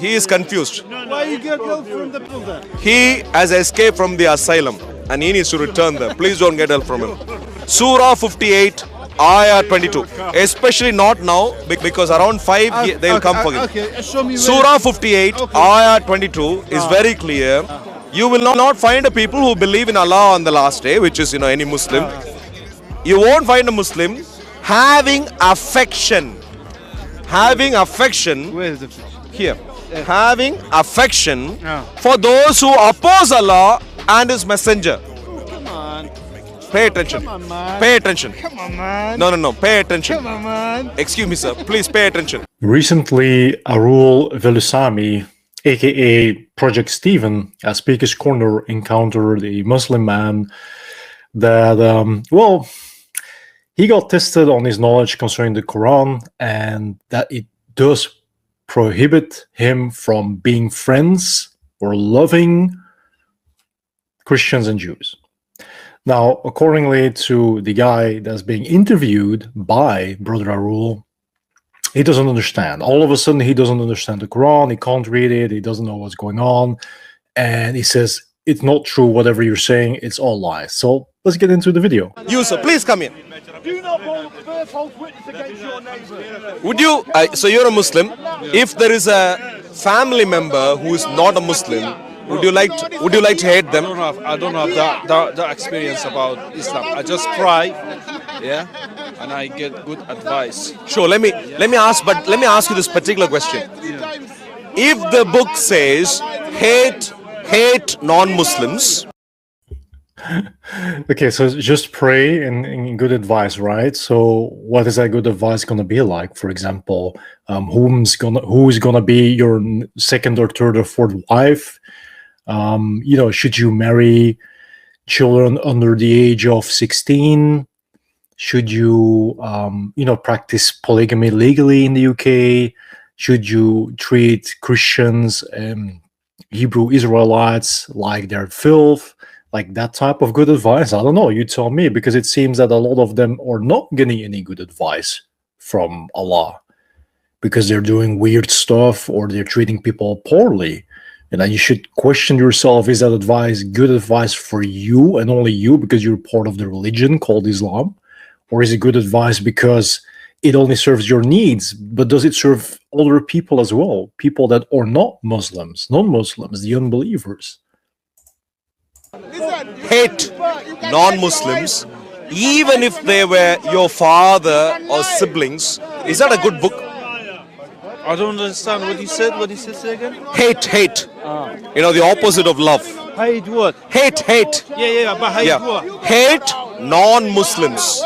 He is confused. Why you get help from the people then? He has escaped from the asylum and he needs to return there. Please don't get help from him. Surah 58, Ayah 22. Especially not now because around 5 they will come for him. Okay, show me. Surah 58, Ayah 22 is very clear. You will not find a people who believe in Allah on the last day, which is any Muslim. You won't find a Muslim having affection. Having affection. Where is the Here. Having affection for those who oppose Allah and His Messenger. Come on. Pay attention. Come on, man. Pay attention. Come on, man. No. Pay attention. Come on, man. Excuse me, sir. Please pay attention. Recently, Arul Velusamy, aka Project Stephen, at Speaker's Corner, encountered a Muslim man that, he got tested on his knowledge concerning the Quran, and that it does prohibit him from being friends or loving Christians and Jews. Now, accordingly to the guy that's being interviewed by Brother Arul, he doesn't understand. All of a sudden, he doesn't understand the Quran. He can't read it. He doesn't know what's going on. And he says, it's not true, whatever you're saying, it's all lies. So let's get into the video. You, sir, please come in. Do not bear false witness against your neighbour. Would you, so you're a Muslim. If there is a family member who is not a Muslim, would you like to hate them? I don't have that experience about Islam. I just pray, and I get good advice. Sure, let me ask you this particular question. If the book says hate non-Muslims. Okay, so just pray and good advice, right? So what is that good advice going to be like? For example, who is gonna be your second or third or fourth wife? Should you marry children under the age of 16? Should you, practice polygamy legally in the UK? Should you treat Christians and Hebrew Israelites like they're filth? Like that type of good advice? I don't know. You tell me, because it seems that a lot of them are not getting any good advice from Allah because they're doing weird stuff or they're treating people poorly. And then you should question yourself, is that advice good advice for you and only you because you're part of the religion called Islam? Or is it good advice because it only serves your needs, but does it serve other people as well? People that are not Muslims, non-Muslims, the unbelievers. Hate non-Muslims, even if they were your father or siblings. Is that a good book? I don't understand what he said. What he said say again? Hate. The opposite of love. Hate what? Hate. Yeah, but hate what? Hate non-Muslims.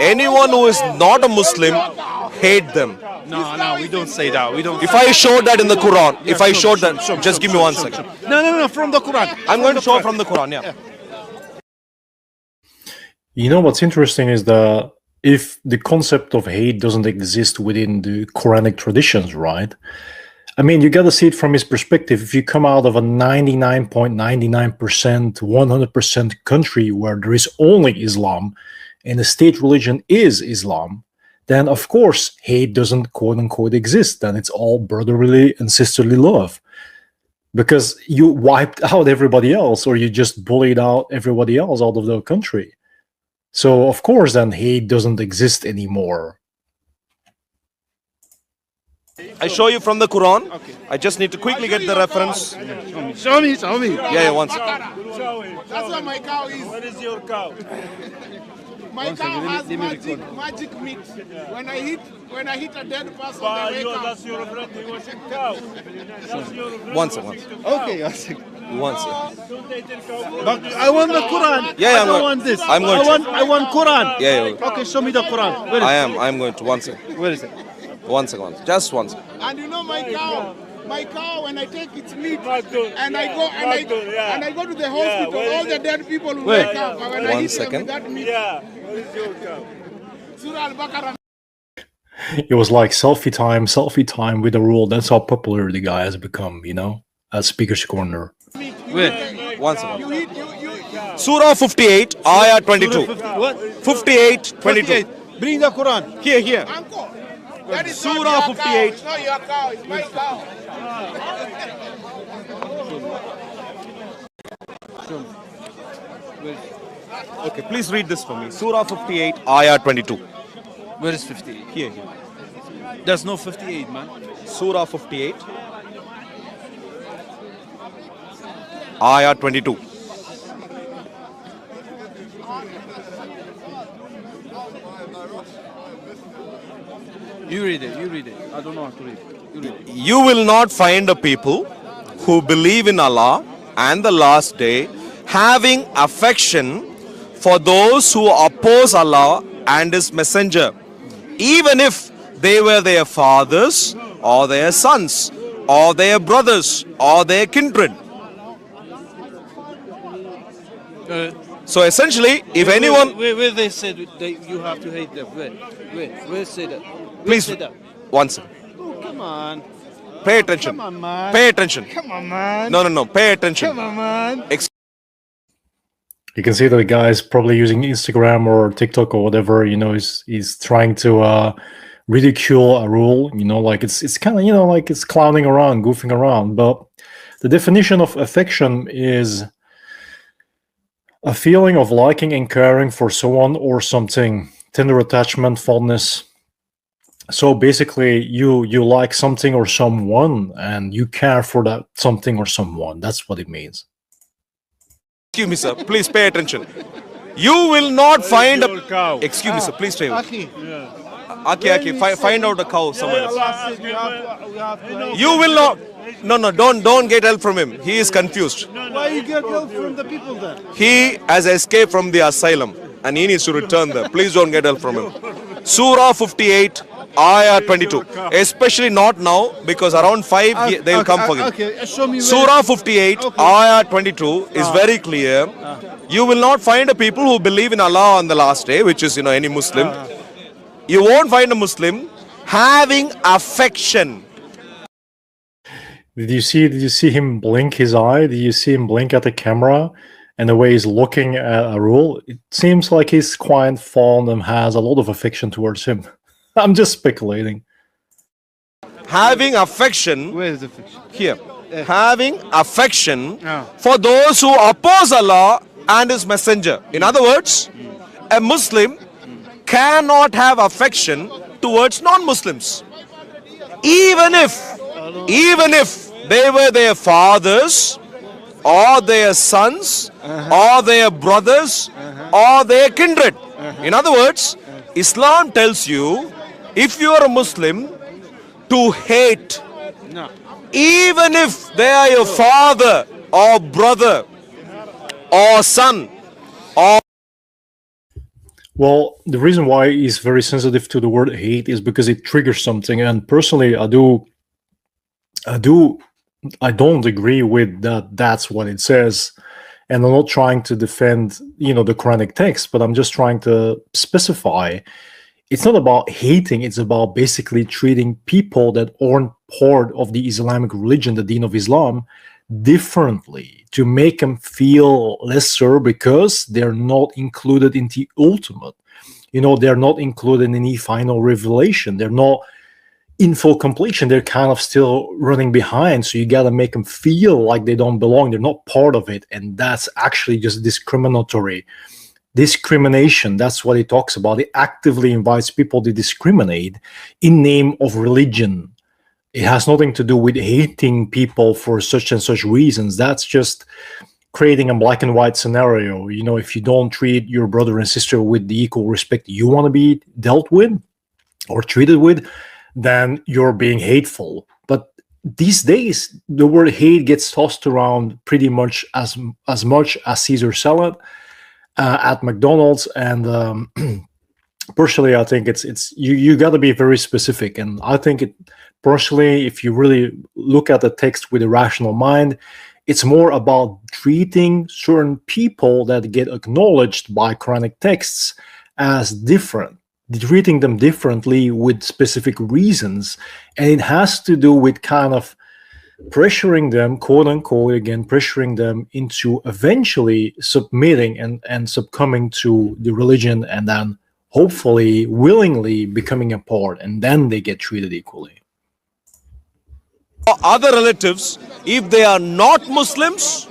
Anyone who is not a Muslim, hate them. No, we don't say that. We don't. If I showed that in the Quran, just give me 1 second. No, from the Quran. I'm going to show from the Quran, yeah. You know what's interesting is that if the concept of hate doesn't exist within the Quranic traditions, right? I mean, you got to see it from his perspective. If you come out of a 99.99%, 100% country where there is only Islam and the state religion is Islam, then of course hate doesn't quote unquote exist. Then it's all brotherly and sisterly love. Because you wiped out everybody else, or you just bullied out everybody else out of the country. So of course then hate doesn't exist anymore. I show you from the Quran. Okay. I just need to quickly get the reference. Show me. Yeah, one second. That's what my cow is. What is your cow? My cow has magic meat. When I hit a dead person, they wake up. That's your friend. He was a cow. That's your friend. One second. Okay, one second. One second. But I want the Quran. Yeah, I don't want this. I'm going I want Quran. Yeah. Okay, show me the Quran. Where is I'm going to. 1 second. Where is it? 1 second. Just 1 second. And you know my cow, when I take its meat and I go to the hospital, all the dead people will wake up. When I hit them with that meat. Yeah, where is your cow? Surah Al-Baqarah. It was like selfie time with the rule. That's how popular the guy has become, at Speaker's Corner. Wait, 1 second. Surah 58, Ayah 22. What? 58, 22. Bring the Quran. Here. Uncle, that is Surah not your 58. Cow. It's not your cow, it's my cow. Show me. Where, Okay, please read this for me. Surah 58, Ayah 22. where is 58? Here. There's no 58, man. Surah 58, Ayah 22. You read it. You read it. I don't know how to read. You read it. You will not find a people who believe in Allah and the last day having affection for those who oppose Allah and His Messenger, even if they were their fathers or their sons or their brothers or their kindred. So essentially, if anyone... Where they said you have to hate them? Where say that? Where Please, say that? one second. Oh, come on. Pay attention. Come on, man. Pay attention. Come on, man. No. Pay attention. Come on, man. You can see that the guy is probably using Instagram or TikTok or whatever. He's trying to ridicule a rule. Like it's kind of like it's clowning around, goofing around. But the definition of affection is a feeling of liking and caring for someone or something, tender attachment, fondness. So basically, you like something or someone, and you care for that something or someone. That's what it means. Excuse me, sir. Please pay attention. You will not find a cow. Excuse me, sir. Please stay. Aki. Aki. Find out a cow somewhere else. Allah said we have to hate. You will not. No. Don't get help from him. He is confused. Why you get help from the people then? He has escaped from the asylum, and he needs to return there. Please don't get help from him. Surah 58, Ayah 22. Especially not now, because around 5 they will come for him. Okay, show me where. Surah 58, Ayah 22 is very clear. You will not find a people who believe in Allah on the last day, which is, any Muslim. You won't find a Muslim having affection. Did you see him blink his eye? Did you see him blink at the camera? And the way he's looking at a rule, it seems like he's quite fond and has a lot of affection towards him. I'm just speculating. Having affection, Where is the fiction? here, having affection Ah. for those who oppose Allah and His Messenger. In other words, a Muslim cannot have affection towards non-Muslims. Even if they were their fathers or their sons or their brothers or their kindred. In other words, Islam tells you, if you are a Muslim, to hate, No. even if they are your father or brother or son or... Well, the reason why he's very sensitive to the word hate is because it triggers something. And personally, I don't agree with that. That's what it says. And I'm not trying to defend, the Quranic text, but I'm just trying to specify. It's not about hating. It's about basically treating people that aren't part of the Islamic religion, the Deen of Islam, differently, to make them feel lesser because they're not included in the ultimate. They're not included in any final revelation. They're not in full completion. They're kind of still running behind. So you got to make them feel like they don't belong. They're not part of it. And that's actually just discriminatory. Discrimination, that's what he talks about. He actively invites people to discriminate in name of religion. It has nothing to do with hating people for such and such reasons. That's just creating a black and white scenario. If you don't treat your brother and sister with the equal respect you want to be dealt with or treated with, then you're being hateful. But these days, the word hate gets tossed around pretty much as much as Caesar salad at McDonald's. And personally, I think it's you got to be very specific. And I think personally, if you really look at the text with a rational mind, it's more about treating certain people that get acknowledged by Quranic texts as different, treating them differently with specific reasons. And it has to do with kind of pressuring them, quote unquote, again, pressuring them into eventually submitting and succumbing to the religion, and then hopefully willingly becoming a part, and then they get treated equally. Other relatives, if they are not Muslims,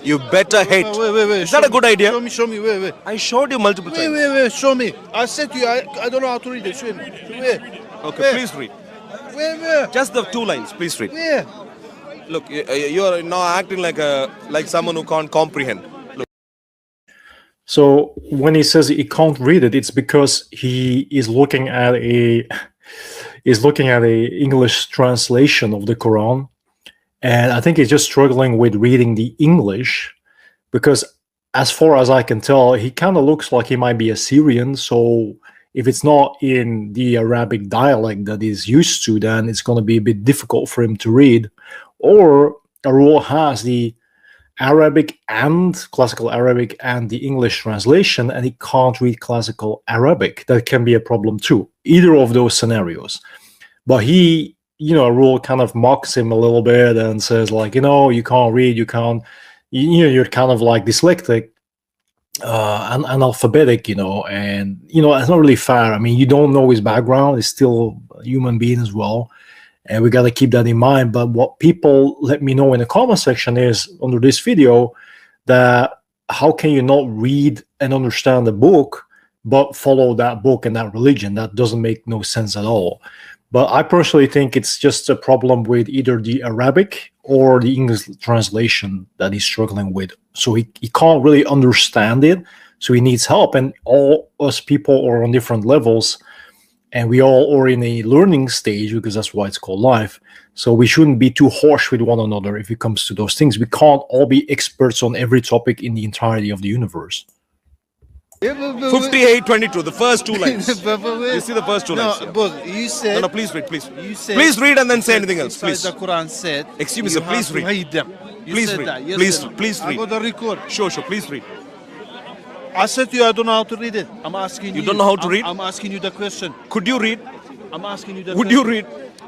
You better hate. Wait. Is that a good idea? Show me. Wait. I showed you multiple times. Wait. Show me. I said to you, I don't know how to read it. Show me. Wait. Okay, please read. Wait. Just the 2 lines, please read. Wait. Look, you are now acting like someone who can't comprehend. Look. So when he says he can't read it, it's because he is looking at a English translation of the Quran, and I think he's just struggling with reading the English, because as far as I can tell, he kind of looks like he might be Assyrian. So if it's not in the Arabic dialect that he's used to, then it's going to be a bit difficult for him to read. Or Arul has the Arabic and classical Arabic and the English translation, and he can't read classical Arabic. That can be a problem too, either of those scenarios. But he, Arul kind of mocks him a little bit and says, like, you can't read, you're kind of like dyslexic, analphabetic, and it's not really fair. I mean, you don't know his background. He's still a human being as well, and we got to keep that in mind. But what people let me know in the comment section is, under this video, that how can you not read and understand the book but follow that book and that religion? That doesn't make no sense at all. But I personally think it's just a problem with either the Arabic or the English translation that he's struggling with. So he can't really understand it. So he needs help. And all us people are on different levels. And we all are in a learning stage, because that's why it's called life. So we shouldn't be too harsh with one another if it comes to those things. We can't all be experts on every topic in the entirety of the universe. 58:22, the first 2 lines. You see the first 2 lines? No, but you said... No, please read, please. You said... Please read and then say anything else, please. The Quran said... Excuse me, sir, please read. Hate them. Please read. Please I read. got the record. Sure, please read. I said to you, I don't know how to read it. I'm asking you. You don't know how to read? I'm asking you the question. Could you read? I'm asking you the Would question. you read?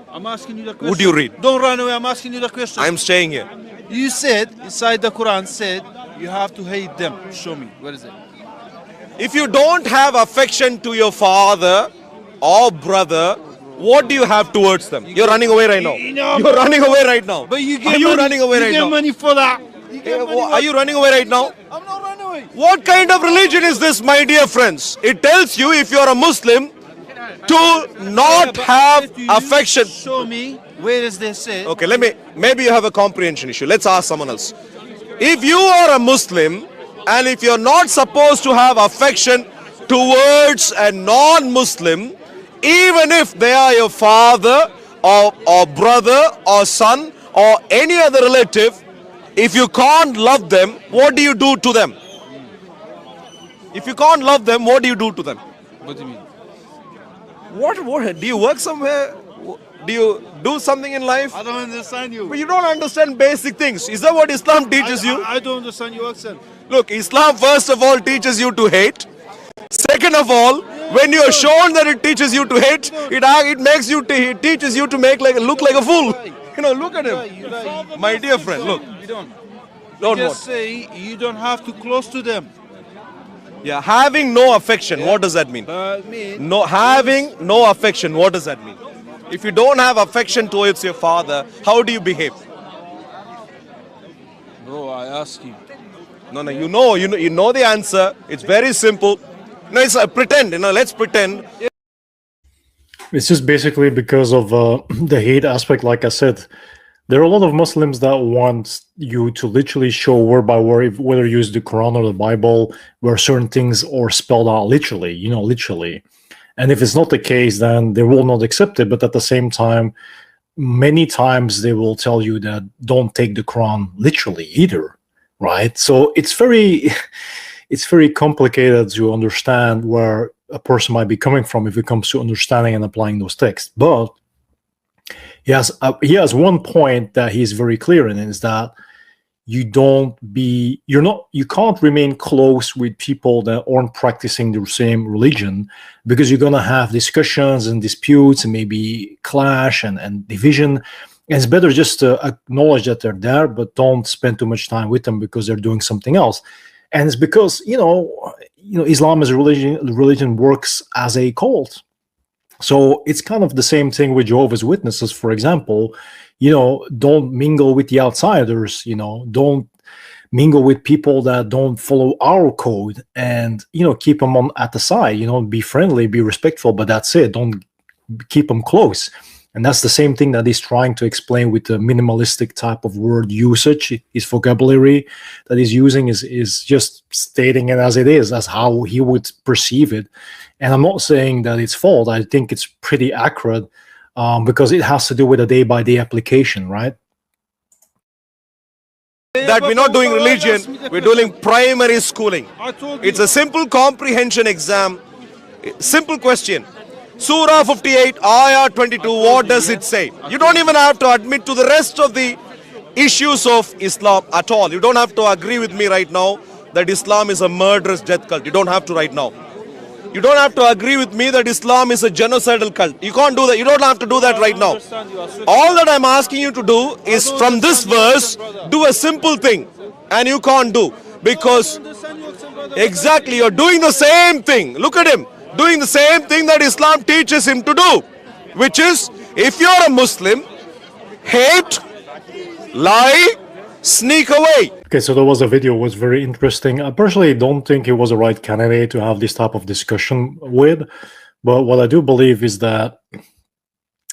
I'm asking you the question. Would you read? Don't run away. I'm asking you the question. I'm staying here. You said, inside the Quran said, you have to hate them. Show me. Where is it? If you don't have affection to your father or brother, what do you have towards them? You're running away right now. You're running away right now. But you get Are you money, running away you right get now? money for that. You get money Are you running away right now? I'm not running away. What kind of religion is this, my dear friends? It tells you, if you're a Muslim, to not have affection. Show me where is this said. Okay, maybe you have a comprehension issue. Let's ask someone else. If you are a Muslim, and if you're not supposed to have affection towards a non-Muslim, even if they are your father or brother or son or any other relative, if you can't love them, what do you do to them? If you can't love them, what do you do to them? What do you mean? What do you work somewhere? Do you do something in life? I don't understand you. But you don't understand basic things. Is that what Islam teaches you? I don't understand your accent. Look, Islam first of all teaches you to hate. Second of all, when you are shown that it teaches you to hate, it makes you it teaches you to look like a fool. Look at him. My dear friend, look. You don't. Don't Just what? say you don't have to close to them. Yeah, having no affection, what does that mean? No, having no affection, what does that mean? If you don't have affection towards your father, how do you behave? Bro, I ask you. No, you know the answer. It's very simple. No, it's pretend. Let's pretend. It's just basically because of the hate aspect. Like I said, there are a lot of Muslims that want you to literally show word by word, whether you use the Quran or the Bible, where certain things are spelled out literally, literally. And if it's not the case, then they will not accept it. But at the same time, many times they will tell you that don't take the Quran literally either, right? So it's very complicated to understand where a person might be coming from if it comes to understanding and applying those texts. But he has one point that he's very clear in, is that you can't remain close with people that aren't practicing the same religion, because you're going to have discussions and disputes and maybe clash and division. And it's better just to acknowledge that they're there, but don't spend too much time with them because they're doing something else. And it's because, Islam as a religion works as a cult. So it's kind of the same thing with Jehovah's Witnesses, for example. Don't mingle with the outsiders, don't mingle with people that don't follow our code, and keep them on at the side. Be friendly, be respectful, but that's it. Don't keep them close. And that's the same thing that he's trying to explain with the minimalistic type of word usage. His vocabulary that he's using is just stating it as it is, as how he would perceive it. And I'm not saying that it's false. I think it's pretty accurate, because it has to do with a day-by-day application, right? That we're not doing religion, we're doing primary schooling. It's a simple comprehension exam. Simple question. Surah 58, Ayah 22, what does it say? You don't even have to admit to the rest of the issues of Islam at all. You don't have to agree with me right now that Islam is a murderous death cult. You don't have to right now. You don't have to agree with me that Islam is a genocidal cult. You can't do that. You don't have to do that right now. All that I'm asking you to do is from this verse, do a simple thing. And you can't do. Because exactly, you're doing the same thing. Look at him. Doing the same thing that Islam teaches him to do. Which is, if you're a Muslim, hate, lie, sneak away. Okay, so there was a video, was very interesting. I personally don't think he was the right candidate to have this type of discussion with, but what I do believe is that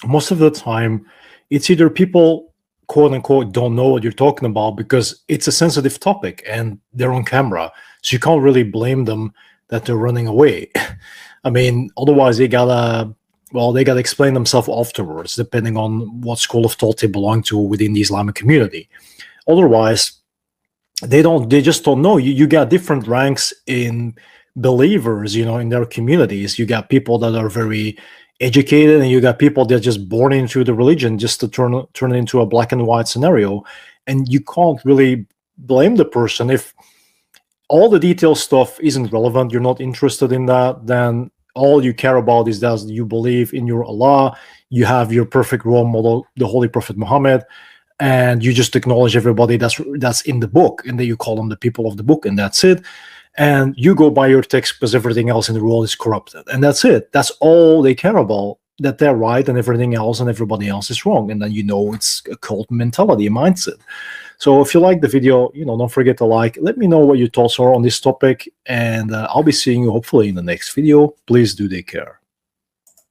most of the time it's either people quote unquote don't know what you're talking about because it's a sensitive topic and they're on camera, so you can't really blame them that they're running away. I mean, otherwise they gotta explain themselves afterwards, depending on what school of thought they belong to within the Islamic community. Otherwise, they just don't know. You got different ranks in believers, in their communities. You got people that are very educated, and you got people that are just born into the religion just to turn it into a black and white scenario. And you can't really blame the person if all the detailed stuff isn't relevant. You're not interested in that. Then all you care about is that you believe in your Allah. You have your perfect role model, the Holy Prophet Muhammad. And you just acknowledge everybody that's in the book, and then you call them the people of the book, and that's it. And you go by your text because everything else in the world is corrupted, and that's it. That's all they care about, that they're right and everything else and everybody else is wrong. And then it's a cult mentality, a mindset. So if you like the video, don't forget to like. Let me know what your thoughts are on this topic, and I'll be seeing you hopefully in the next video. Please do take care.